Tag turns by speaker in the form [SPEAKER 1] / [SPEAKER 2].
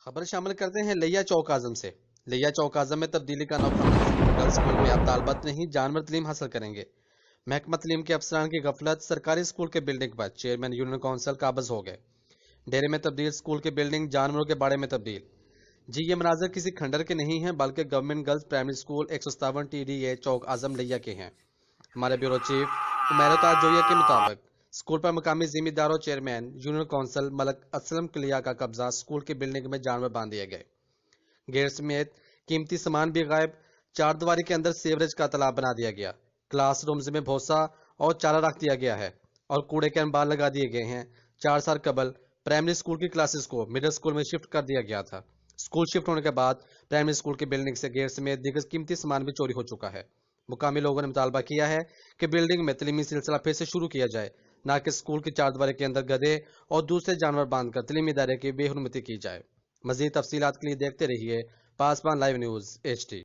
[SPEAKER 1] खबर शामिल करते हैं लिया चौक आजम से। लिया चौक आजम में तब्दीली का नौ गर्ल्स स्कूल में अब तालबत नहीं जानवर तलीम हासिल करेंगे। महकमा तलीम के अफसरान की गफलत, सरकारी स्कूल के बिल्डिंग पर चेयरमैन यूनियन काउंसिल काबज हो गए। डेरे में तब्दील स्कूल की बिल्डिंग जानवरों के बाड़े में तब्दील। जी ये मनाजर किसी खंडर के नहीं हैं बल्कि government girls primary school 157 TDA चौक आजम लिया के हैं। हमारे ब्यूरो चीफ उमैरताज जोया के मुताबिक स्कूल पर मकामी जिम्मेदार और chairman union council Malik Aslam Kalia का कब्जा स्कूल की बिल्डिंग में जानवर बांध दिए गए। गेट समेत कीमती सामान भी गायब। चार दीवारी के अंदर सीवरेज का तालाब बना दिया गया। क्लास रूम्स में भोसा और चारा रख दिया गया है और कूड़े के अंबार लगा दिए गए हैं। 4 साल कबल प्राइमरी स्कूल की क्लासेस को मिडिल स्कूल में शिफ्ट कर दिया गया था। स्कूल शिफ्ट होने के बाद प्राइमरी स्कूल की बिल्डिंग से गेट समेत दीगर कीमती सामान भी चोरी हो चुका है। मुकामी लोगों ने मुतालबा किया है कि बिल्डिंग में तलीमी सिलसिला फिर से शुरू किया जाए, न कि स्कूल की चार दीवारी के अंदर गधे और दूसरे जानवर बांधकर तलीमी इदारे की बेहरमती की जाए। मजीद तफसीलात के लिए देखते रहिए पासवान लाइव न्यूज HD।